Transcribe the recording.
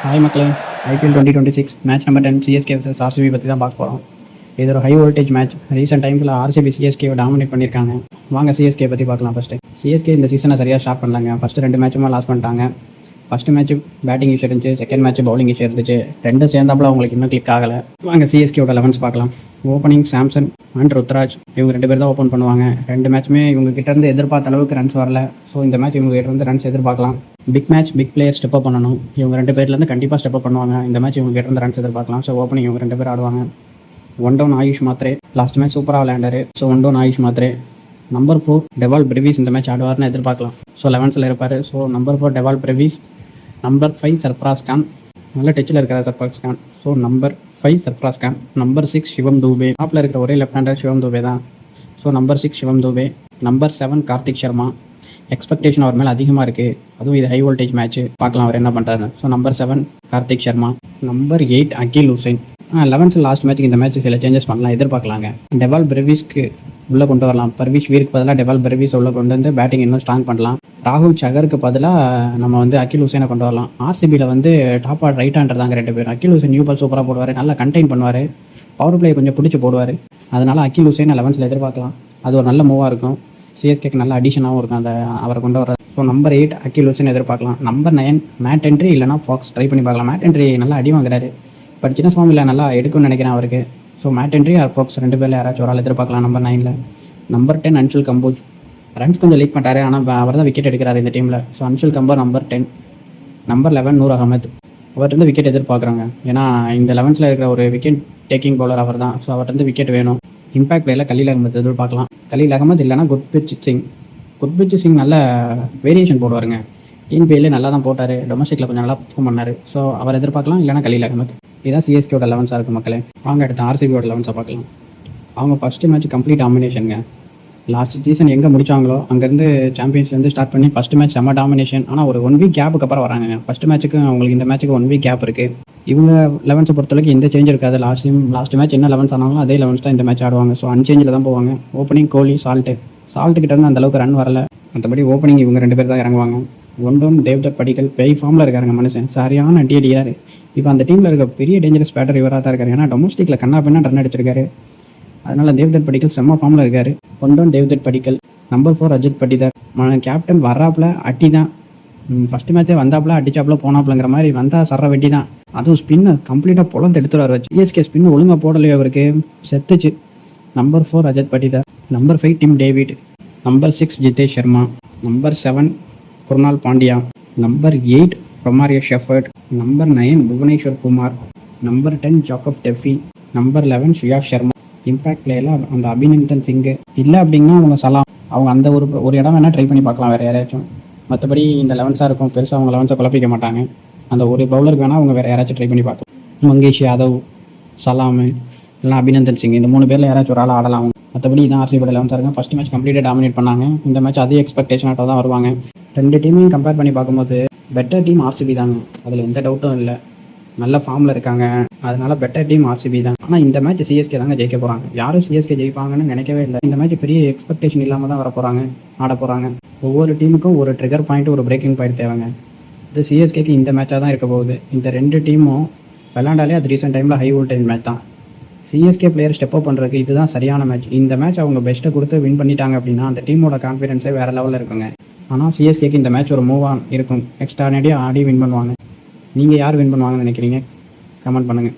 Hi மக்களே, IPL 2026 match number 10 CSK vs RCB பற்றி தான் பார்க்க போகிறோம். இது ஒரு ஹை வோல்டேஜ் மேட்ச். ரீசெண்ட் டைம்ஸில் ஆர்சிபி சிஎஸ்கேவை டாமினேட் பண்ணியிருக்காங்க. வாங்க சிஎஸ்கே பற்றி பார்க்கலாம். சிஎஸ்கே இந்த சீசனை சரியாக ஸ்டார்ட் பண்ணலாங்க. ஃபஸ்ட்டு 2 மேட்சுமே லாஸ் பண்ணிட்டாங்க. ஃபஸ்ட்டு மேட்ச் பேட்டிங் இஷ்யூ இருந்துச்சு, செகண்ட் மேட்ச் பவுலிங் இஷ்யூ இருந்துச்சு. ரெண்டும் சேர்ந்தாப்புல அவங்களுக்கு இன்னும் கிளிக் ஆகலை. வாங்க சிஎஸ்கேவோட 11s பார்க்கலாம். ஓப்பனிங் சாம்சன் அண்ட் ருத்ராஜ், இவங்க 2 பேர் தான் ஓப்பன் பண்ணுவாங்க. 2 மேட்ச்மே இவங்க கிட்டேருந்து எதிர்பார்த்த அளவுக்கு ரன்ஸ் வரல. ஸோ இந்த மேட்ச் இவங்க கிட்டேருந்து ரன்ஸ் எதிர்பார்க்கலாம். Big match, big player step up பண்ணணும். இவங்க 2 பேர்லேருந்து கண்டிப்பாக ஸ்டெப் அப் பண்ணுவாங்க. இந்த மேட்ச் இவங்க கிட்டேருந்து ரன்ஸ் எதிர்பார்க்கலாம். ஸோ ஓப்பனிங் இவங்க 2 பேர் ஆடுவாங்க. 1 down Ayush Mhatre, last match சூப்பராக விளையாண்டாரு. So 1 down Ayush Mhatre. Number 4 Dewald Brevis இந்த மேட்ச் ஆடுவார்னு எதிர்பார்க்கலாம். ஸோ 11ஸில் இருப்பார். So number 4 Dewald Brevis. Number 5 Sarfaraz Khan, நல்ல டச்சில் இருக்கிறார் Sarfaraz Khan. So number 5 Sarfaraz Khan. Number 6 Shivam Dube, டாப்பில் இருக்கிற ஒரே லெஃப்ட் ஹேண்டர் சிவம் தூபே தான். So number 6 Shivam Dube. Number 7 Karthik Sharma. Expectation அவர் மேலே அதிகமாக இருக்குது, அதுவும் இது ஹை வோல்டேஜ் மேட்ச். பார்க்கலாம் அவர் என்ன பண்ணுறாரு. So number 7 Karthik Sharma. Number 8 அகில் ஹுசைன். 11th லாஸ்ட் மேட்ச்சுக்கு இந்த மேட்ச் சில சேஞ்சஸ் பண்ணலாம், எதிர்பார்க்கலாங்க. டெவால் பிரெவிஸ்க்கு உள்ளே கொண்டு வரலாம். பர்விஷ் வீருக்கு பதிலாக டெவால் பிரெவிஸ் உள்ளே கொண்டு வந்து பேட்டிங் இன்னும் ஸ்ட்ராங் பண்ணலாம். ராகுல் சகருக்கு பதிலாக நம்ம அகில் ஹுசைனை கொண்டு வரலாம். ஆர்சிபியில் டாப் ஆர்டர் ரைட் ஹேண்டர் தாங்க 2 பேர். அகில் ஹுசைன் நியூ பால் சூப்பராக போடுவார், நல்லா கண்டெயின் பண்ணுவார், பவர் பிளே கொஞ்சம் பிடிச்சி போடுவார். அதனால் அகில் ஹுசைன் 11th எதிர்பார்க்கலாம். அது ஒரு நல்ல மூவாக இருக்கும். சிஎஸ்கேக்கு நல்ல அடிஷனாகவும் இருக்கும் அந்த அவரை கொண்டு வர. ஸோ நம்பர் 8 அகில் ஹுசைன் எதிர்பார்க்கலாம். நம்பர் 9 மேட் என்ட்ரி இல்லைனா ஃபாக்ஸ் ட்ரை பண்ணி பார்க்கலாம். மேட் என்ட்ரி நல்லா அடி வாங்குறாரு, பட் சின்ன ஃபார்மில் நல்லா எடுக்கும்னு நினைக்கிறேன் அவருக்கு. So Matt Henry or Foulkes 2 பேரில் யாராச்சும் ஒரு ஆள் எதிர்பார்க்கலாம். நம்பர் 9ல். நம்பர் 10 அன்ஷுல் கம்போஜ். ரன்ஸ் கொஞ்சம் லீக் பண்ணிட்டாரு, ஆனால் அவர் தான் விக்கெட் எடுக்கிறார் இந்த டீமில். So Anshul Kamboj number 10. Number 11 Noor Ahmad. அவர்கிட்ட விக்கெட் எதிர்பார்க்குறாங்க, ஏன்னா இந்த 11th இருக்கிற ஒரு விக்கெட் டேக்கிங் பவுலர் அவர் தான். ஸோ அவர்கிட்ட விக்கெட் வேணும். இம்பாக்ட் பிளேயில் கலீல் அகமத் எதிர்பார்க்கலாம். கலீல் அகமத் இல்லைனா குர்பிரீத் சிங். குர்பிரீத் சிங் நல்ல வேரியேஷன் போடுவாருங்க. டிஎன்பிஎல்லே நல்லா தான் போட்டார், டொமஸ்டிக்கில் கொஞ்சம் நல்லா பர்ஃபார்ம் பண்ணார். ஸோ அவர் எதிர்பார்க்கலாம், இல்லைனா கலீல் அகமத். இதுதான் சிஎஸ்கேவோட 11ஸாக இருக்குது மக்களே. வாங்க அடுத்த ஆர்சிபியோட 11ஸாக பார்க்கலாம். அவங்க ஃபஸ்ட்டு மேட்ச் கம்ப்ளீட் டாமினேஷனுங்க. லாஸ்ட் சீசன் எங்கே முடிச்சாங்களோ அங்கேருந்து சாம்பியன்ஸ்லேருந்து ஸ்டார்ட் பண்ணி ஃபஸ்ட் மேட்ச் செம்ம டாமினேஷன். ஆனால் ஒரு 1 வீக் கேப்புக்கு அப்புறம் வராங்க. ஃபஸ்ட் மேட்ச்சுக்கு அவங்களுக்கு இந்த மேட்ச்சுக்கு 1 வீக் கேப் இருக்குது. இவங்க 11ஸை பொறுத்தவரைக்கும் எந்த சேஞ்ச் இருக்காது. லாஸ்ட் மேட்ச் என்ன 11ஸ் ஆனாலும் அதே 11ஸ் தான் இந்த மேட்ச் ஆடுவாங்க. ஸோ அன்சேஞ்சில் தான் போவாங்க. ஓப்பனிங் கோலி, சால்ட்டுக்கிட்ட இருந்து அந்தளவுக்கு ரன் வரல. மற்றபடி ஓப்பனிங் இவங்க 2 பேர் தான் இறங்குவாங்க. 1 டவுன் தேவ்தத் படிக்கல் பெய் ஃபார்மில் இருக்காருங்க மனுஷன், சரியான அடி அடியார். இப்போ அந்த டீமில் இருக்க பெரிய டேஞ்சரஸ் பேட்டர் இவராக தான் இருக்காரு. ஏன்னா டொமஸ்டிக்கில் கண்ணா பின்னா ரன் அடிச்சிருக்காரு. அதனால் தேவ்தத் படிக்கல் செம்ம ஃபார்மில் இருக்கார். 1 down Devdutt Padikkal. Number 4 Rajat Patidar. Captain வர்றாப்புல அட்டி தான். ஃபஸ்ட்டு மேட்ச்சே வந்தாப்புல அடிச்சாப்புல போனாப்புலங்கிற மாதிரி வந்தால் சர்ற வெட்டி தான். அதுவும் ஸ்பின்னு கம்ப்ளீட்டாக பொழந்து எடுத்துருவார் வச்சு. சிஎஸ்கே ஸ்பின்னு ஒழுங்காக போடலையோ அவருக்கு, செத்துச்சு. Number 4 Rajat Patidar. Number 5 Tim David. Number 6 Jitesh Sharma. Number 7 Krunal Pandya. Number 8 Romario Shepherd. Number 9 Bhuvneshwar Kumar. Number 10 Jacob Duffy. Number 11 Suyash Sharma. Impact பிளேயில் அந்த அபிநந்தன் சிங்கு இல்லை அப்படின்னா அவங்க சலாம். அவங்க அந்த ஒரு இடம் வேணால் ட்ரை பண்ணி பார்க்கலாம் வேறு யாராச்சும். மற்றபடி இந்த 11ஸாக இருக்கும், பெருசாக அவங்க 11ஸை குழப்பிக்க மாட்டாங்க. அந்த ஒரு பவுலருக்கு வேணால் அவங்க வேறு யாராச்சும் ட்ரை பண்ணி பார்க்கலாம். மங்கேஷ் யாதவ், சலாம் இல்லைனா அபிநந்தன் சிங், இந்த 3 பேரில் யாராச்சும் ஒரு ஆள் ஆடலாம் அவங்க. மற்றபடி இதான் ஆர்சிபியோட 11ஸாக இருக்கும். ஃபஸ்ட் மேட்ச் கம்ப்ளீட்டாக டாமினேட் பண்ணாங்க. இந்த மேட்ச் அதே எக்ஸ்பெக்டேஷனாக தான் வருவாங்க. 2 டீமையும் கம்பேர் பண்ணி பார்க்கும்போது பெட்டர் டீம் ஆர்சிபி தாங்க, அதில் எந்த டவுட்டும் இல்லை. நல்ல ஃபார்மில் இருக்காங்க, அதனால பெட்டர் டீம் ஆர்சிபி தான். ஆனால் இந்த மேட்ச் சிஎஸ்கே தாங்க ஜெயிக்க போகிறாங்க. யாரும் சிஎஸ்கே ஜெயிப்பாங்கன்னு நினைக்கவே இல்லை. இந்த மேட்ச் பெரிய எக்ஸ்பெக்டேஷன் இல்லாமல் தான் வர போகிறாங்க, ஆட போகிறாங்க. ஒவ்வொரு டீமுக்கும் ஒரு ட்ரிகர் பாயிண்ட், ஒரு பிரேக்கிங் பாயிண்ட் தேவைங்க. இது சிஎஸ்கேக்கு இந்த மேட்சாக தான் இருக்க போகுது. இந்த 2 டீமும் விளையாண்டாலே அது ரீசெண்ட் டைமில் ஹை வோல்டேஜ் மேட்ச் தான். சிஎஸ்கே பிளேயர் ஸ்டெப் அப் பண்ணுறதுக்கு இதுதான் சரியான மேட்ச். இந்த மேட்ச் அவங்க பெஸ்ட்டை கொடுத்து வின் பண்ணிட்டாங்க அப்படின்னா அந்த டீமோட கான்ஃபிடன்ஸே வேறு லெவலில் இருக்குங்க. ஆனால் சிஎஸ்கேக்கு இந்த மேட்ச் ஒரு மூவாக இருக்கும், எக்ஸ்ட்ரானடியாக ஆடி வின் பண்ணுவாங்க. நீங்கள் யார் வின் பண்ணுவாங்கன்னு நினைக்கிறீங்க? கமெண்ட் பண்ணுங்கள்.